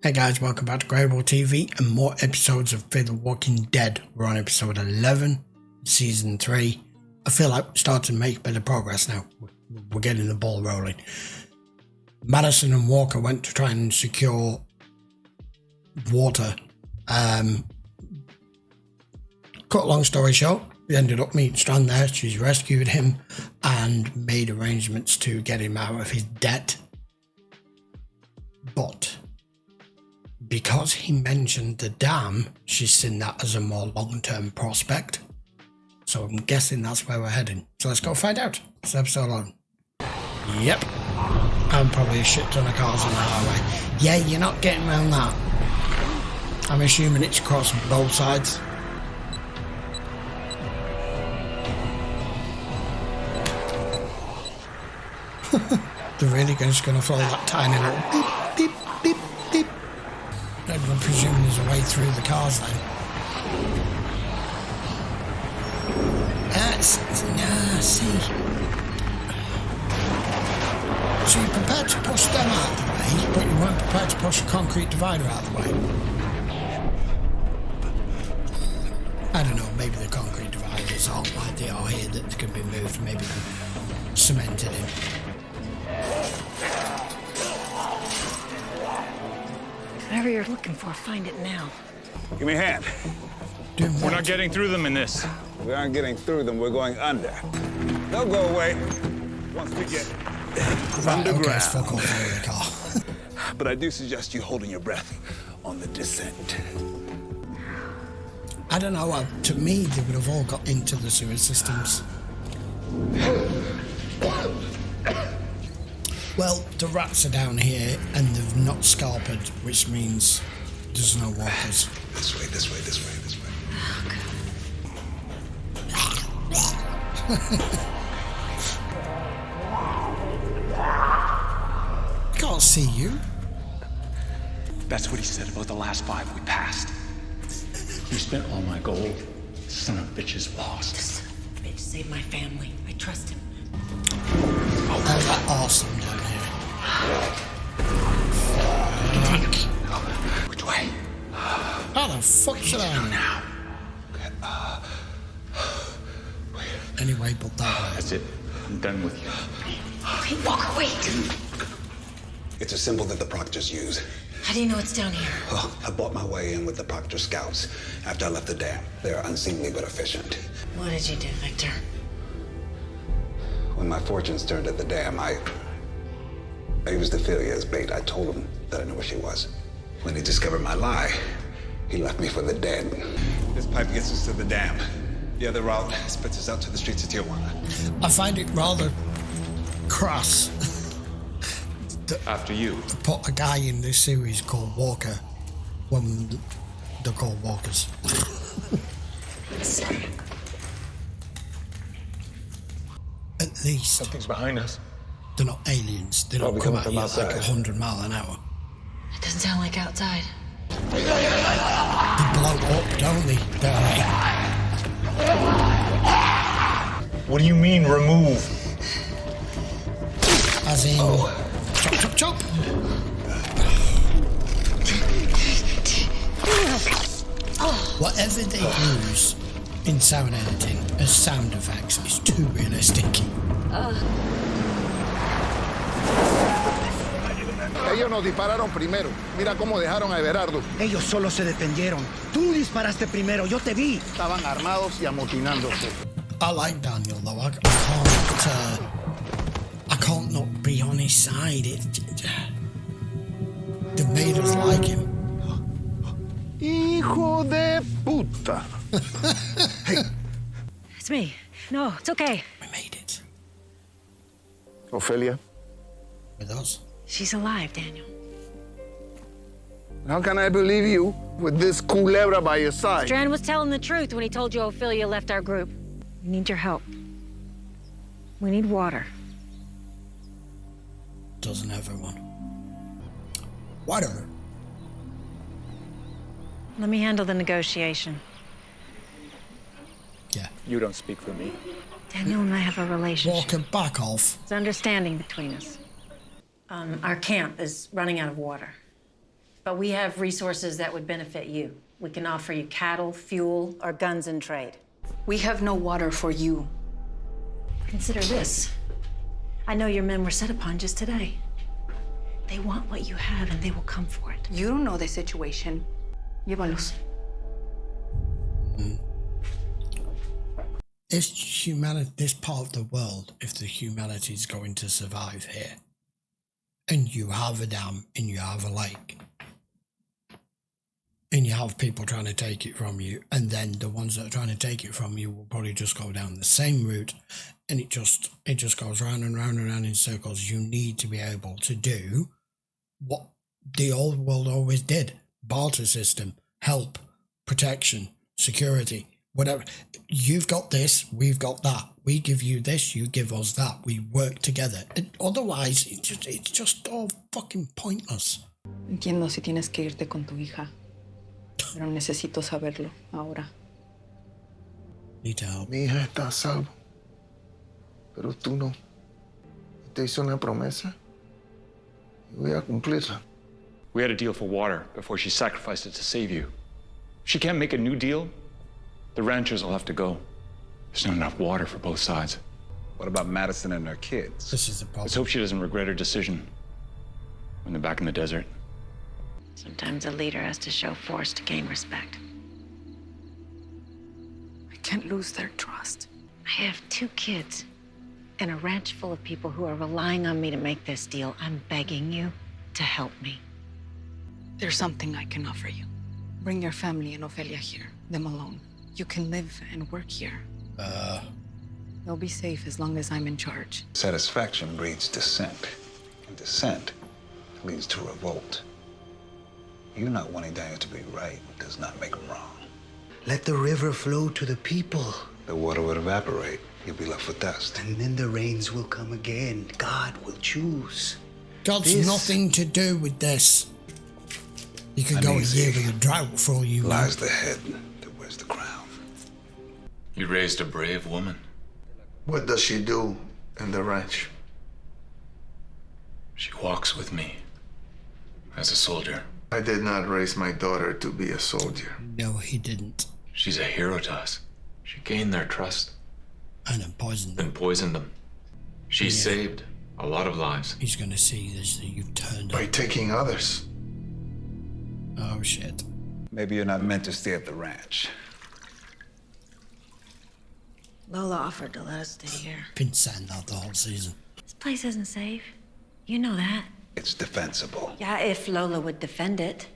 Hey guys, welcome back to Gradable TV and more episodes of Fear the Walking Dead. We're on episode 11, season 3. I feel like we're starting to make better progress now. We're getting the ball rolling. Madison and Walker went to try and secure water. Cut long story short, we ended up meeting Strung there. She's rescued him and made arrangements to get him out of his debt. But because he mentioned the dam, she's seen that as a more long-term prospect. So I'm guessing that's where we're heading. So let's go find out. It's episode 11. Yep. And probably a shit ton of cars on the highway. Yeah, you're not getting around that. I'm assuming it's across both sides. They're really just going to follow that tiny little beep, beep, beep, beep. I'm presuming there's a way through the cars then. See. So you're prepared to push them out of the way, but you weren't prepared to push a concrete divider out of the way. I don't know, maybe the concrete dividers aren't like they are here that can be moved, maybe cemented in. Whatever you're looking for, find it now. Give me a hand. We're not getting through them in this. We aren't getting through them, we're going under. They'll go away once we get underground. Okay, it's fuck off through the car. But I do suggest you holding your breath on the descent. I don't know, to me they would have all got into the sewer systems. Well, the rats are down here and they've not scarpered, which means there's no walkers. This way, this way, this way, this way. Can't see you. That's what he said about the last 5 we passed. You spent all my gold. Son of a bitch is lost. This son of a bitch saved my family. I trust him. Oh, that's awesome down here. You can take him. Which way? How the fuck should I know? Now. Anyway, but that way. That's it. I'm done with you. Wait, Walker, wait. It's a symbol that the Proctors use. How do you know it's down here? Well, I bought my way in with the Proctor scouts after I left the dam. They're unseemly but efficient. What did you do, Victor? When my fortunes turned at the dam, I used Ophelia as bait. I told him that I knew where she was. When he discovered my lie, he left me for the dead. This pipe gets us to the dam. The other route spits us out to the streets of Tijuana. I find it rather crass After you. to put a guy in this series called Walker when they're called Walkers. At least Something's behind us. they're not aliens. They don't come at you like 100 miles an hour. It doesn't sound like outside. They blow up, don't they? What do you mean, remove? As in, chop, chop, chop. Whatever they use in sound editing as sound effects is too realistic. Ellos nos dispararon primero. Mira cómo dejaron a Everardo. Ellos solo se defendieron. Tú disparaste primero, yo te vi. Estaban armados y amotinándose. I like Daniel though. I can't not be on his side. They made us like him. Hijo de puta. It's me. No, it's okay. We made it. Ophelia, With us. She's alive, Daniel. how can I believe you with this culebra by your side? Strand was telling the truth when he told you Ophelia left our group. We need your help. We need water. Doesn't everyone? Whatever. Let me handle the negotiation. Yeah. You don't speak for me. Daniel and I have a relationship. Walker, back off. There's understanding between us. Our camp is running out of water. But we have resources that would benefit you. We can offer you cattle, fuel, or guns in trade. We have no water for you. Consider this. I know your men were set upon just today. They want what you have, and they will come for it. You don't know the situation. Llévalos. If humanity, this part of the world, if the humanity is going to survive here, and you have a dam, and you have a lake, and you have people trying to take it from you, and then the ones that are trying to take it from you will probably just go down the same route, and it just goes round and round and round in circles. You need to be able to do what the old world always did: barter system, help, protection, security, whatever. You've got this, we've got that. We give you this, you give us that. We work together. Otherwise, it's just all fucking pointless. Entiendo si tienes que irte con tu hija, pero necesito saberlo ahora. Need to help. Mi hija está a salvo. Pero tú no. Te hizo una promesa. Y voy a cumplirla. We had a deal for water before she sacrificed it to save you. If she can't make a new deal, the ranchers will have to go. There's not enough water for both sides. What about Madison and her kids? This is the Let's problem. hope she doesn't regret her decision when they're back in the desert. Sometimes a leader has to show force to gain respect. I can't lose their trust. I have 2 kids and a ranch full of people who are relying on me to make this deal. I'm begging you to help me. There's something I can offer you. Bring your family and Ofelia here, them alone. You can live and work here. They'll be safe as long as I'm in charge. Satisfaction breeds dissent, and dissent leads to revolt. You not wanting Daniel to be right does not make him wrong. Let the river flow to the people, The water would evaporate. You'll be left with dust. and then the rains will come again. God will choose. God's This- nothing to do with this. You could go a Uneasy year with a drought for all you know. Lies the head that wears the crown. You raised a brave woman. What does she do in the ranch? She walks with me as a soldier. I did not raise my daughter to be a soldier. No, he didn't. She's a hero to us. She gained their trust, And then poisoned them. then poisoned them. She saved a lot of lives. He's going to see this, that you've turned By up. taking others. Oh, shit. Maybe you're not meant to stay at the ranch. Lola offered to let us stay here. Been saying that the whole season. This place isn't safe. You know that. It's defensible. Yeah, if Lola would defend it.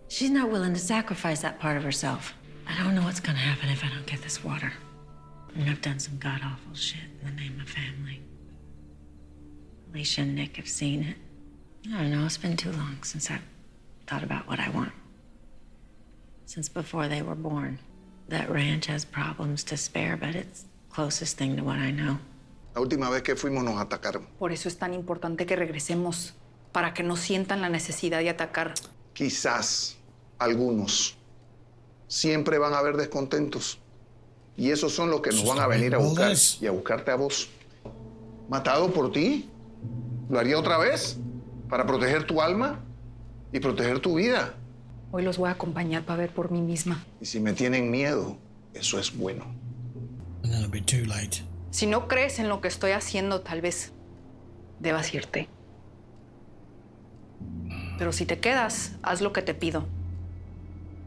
She's not willing to sacrifice that part of herself. I don't know what's gonna happen if I don't get this water. And I've done some god-awful shit in the name of family. Alicia and Nick have seen it. I don't know, it's been too long since I've thought about what I want. Since before they were born. That ranch has problems to spare, but it's closest thing to what I know. La última vez que fuimos nos atacaron. Por eso es tan importante que regresemos, para que no sientan la necesidad de atacar. Quizás algunos. Siempre van a haber descontentos. Y esos son los que nos van a venir a buscar y a buscarte a vos. ¿Matado por ti? ¿Lo haría otra vez? ¿Para proteger tu alma y proteger tu vida? Hoy los voy a acompañar para ver por mí misma. Y si me tienen miedo, eso es bueno. And then it'll be too late. Si no crees en lo que estoy haciendo, tal vez debas irte. Pero si te quedas, haz lo que te pido.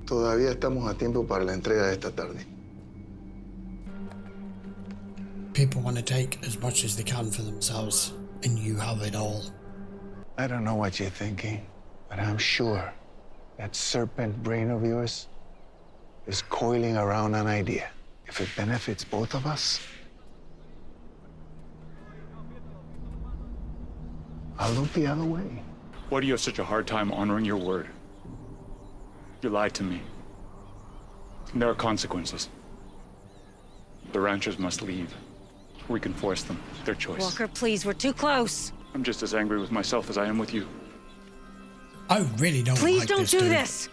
Todavía estamos a tiempo para la entrega de esta tarde. People want to take as much as they can for themselves, and you have it all. I don't know what you're thinking, but I'm sure that serpent brain of yours is coiling around an idea. If it benefits both of us, I'll look the other way. Why do you have such a hard time honoring your word? You lied to me. And there are consequences. The ranchers must leave. We can force them. Their choice. Walker, please, we're too close. I'm just as angry with myself as I am with you. I really don't Please like don't this do dude. this.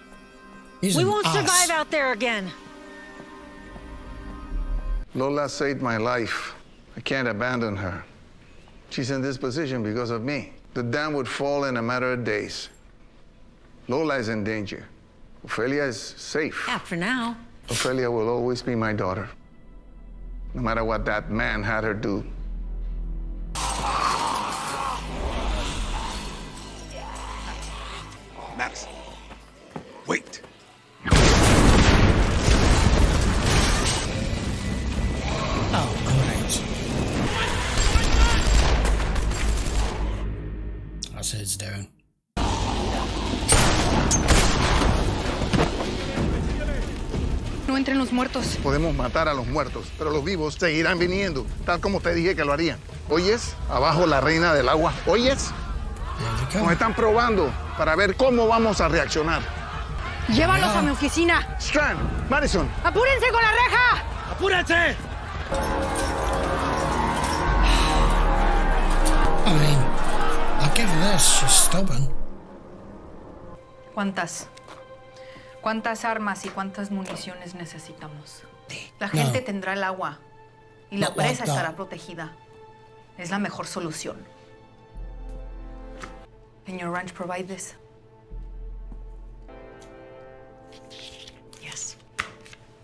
He's We an won't ass. survive out there again. Lola saved my life. I can't abandon her. She's in this position because of me. The dam would fall in a matter of days. Lola is in danger. Ophelia is safe. Yeah, for now. Ophelia will always be my daughter. No matter what that man had her do. Madison, wait. Oh, great. That's his doing. No entren los muertos. Podemos matar a los muertos, pero los vivos seguirán viniendo, tal como te dije que lo harían. ¿Oyes? Abajo la reina del agua. ¿Oyes? Nos están probando para ver cómo vamos a reaccionar. Llévalos a mi oficina. Strand, Madison. ¡Apúrense con la reja! ¡Apúrense! I mean, I'll give her this. She's stubborn. ¿Cuántas armas y cuántas municiones necesitamos? La gente tendrá el agua y la presa estará protegida. Es la mejor solución. Can your ranch provide this? Yes.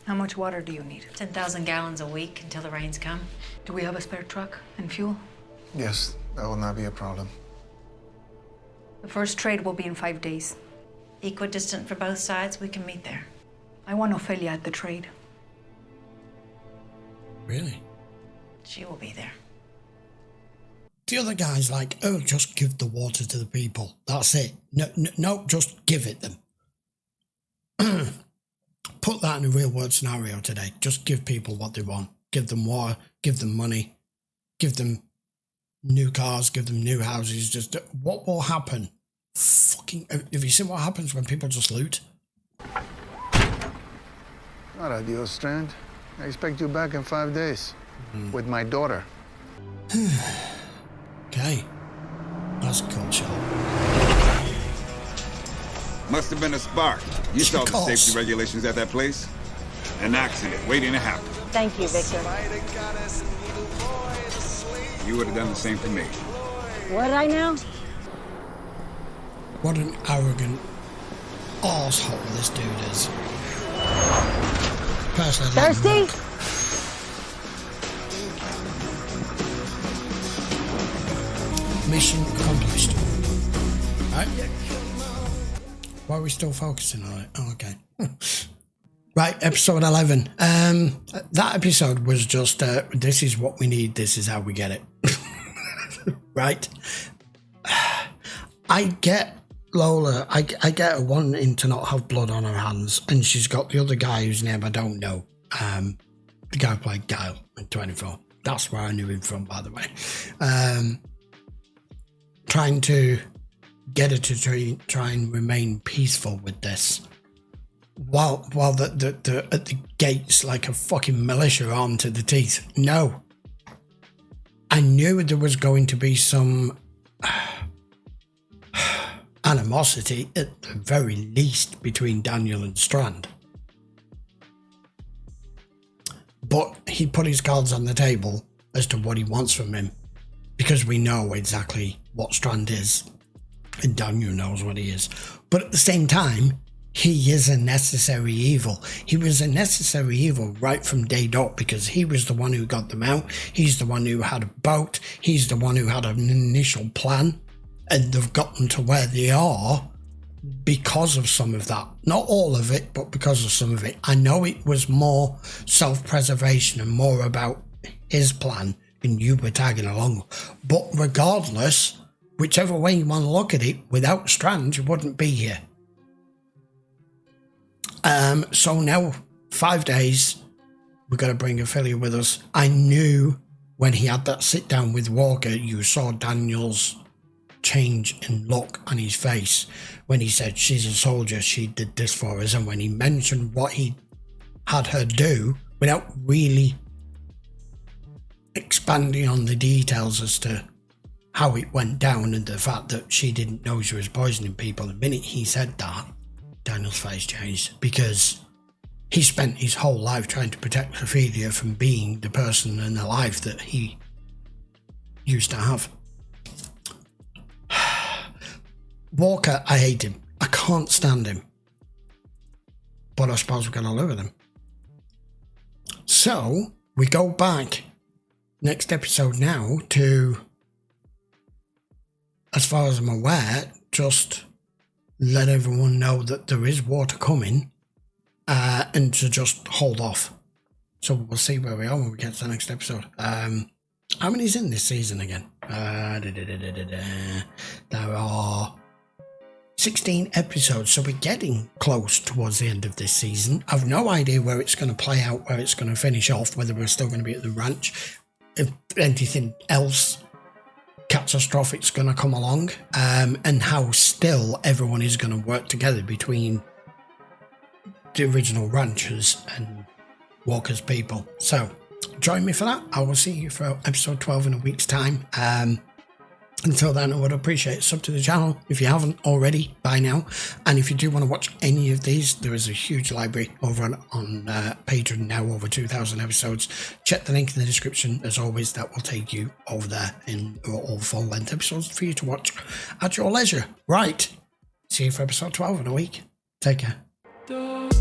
How much water do you need? 10,000 gallons a week until the rains come. Do we have a spare truck and fuel? Yes, that will not be a problem. The first trade will be in 5 days. Equidistant for both sides, we can meet there. I want Ophelia at the trade. Really? She will be there. The other guy's like, oh, just give the water to the people. That's it. No, just give it them. Put that in a real world scenario today. Just give people what they want. Give them water, give them money, give them new cars, give them new houses. Just what will happen? Fucking, have you seen what happens when people just loot? Not adios, Strand. I expect you back in 5 days with my daughter. Okay. That's a cool shot. Must have been a spark. You saw the safety regulations at that place? An accident waiting to happen. Thank you, Victor. You would have done the same for me. What I know? What an arrogant arsehole this dude is. Personally, Thirsty? Mission accomplished. Right? Why are we still focusing on it? Oh, okay. Right, episode 11. That episode was just, this is what we need, this is how we get it. Right? I get Lola, I get her wanting to not have blood on her hands, and she's got the other guy whose name I don't know. The guy who played Guile in 24. That's where I knew him from, by the way. Trying to get her to try and remain peaceful with this, while the at the gates like a fucking militia armed to the teeth. No, I knew there was going to be some animosity at the very least between Daniel and Strand, but he put his cards on the table as to what he wants from him, because we know exactly what Strand is, and Daniel knows what he is. But at the same time, he is a necessary evil. He was a necessary evil right from day dot, because he was the one who got them out. He's the one who had a boat. He's the one who had an initial plan, and they've gotten to where they are because of some of that. Not all of it, but because of some of it. I know it was more self-preservation and more about his plan, and you were tagging along. But regardless, whichever way you want to look at it, without Strand, you wouldn't be here. So now, 5 days, we've got to bring Ophelia with us. I knew when he had that sit down with Walker, you saw Daniel's change in look on his face when he said, she's a soldier, she did this for us. And when he mentioned what he had her do, without really expanding on the details as to how it went down and the fact that she didn't know she was poisoning people, the minute he said that, Daniel's face changed, because he spent his whole life trying to protect Ophelia from being the person in the life that he used to have. Walker, I hate him. I can't stand him. But I suppose we're going to live with him. So, we go back next episode now to, as far as I'm aware, just let everyone know that there is water coming and to just hold off. So we'll see where we are when we get to the next episode. How many's in this season again? There are 16 episodes, so we're getting close towards the end of this season. I've no idea where it's going to play out, where it's going to finish off, whether we're still going to be at the ranch, if anything else catastrophic's going to come along, and how still everyone is going to work together between the original ranchers and Walker's people. So join me for that. I will see you for episode 12 in a week's time. Until then, I would appreciate sub to the channel if you haven't already by now. And if you do want to watch any of these, there is a huge library over on Patreon now, over 2,000 episodes. Check the link in the description. As always, that will take you over there in all full-length episodes for you to watch at your leisure. Right. See you for episode 12 in a week. Take care.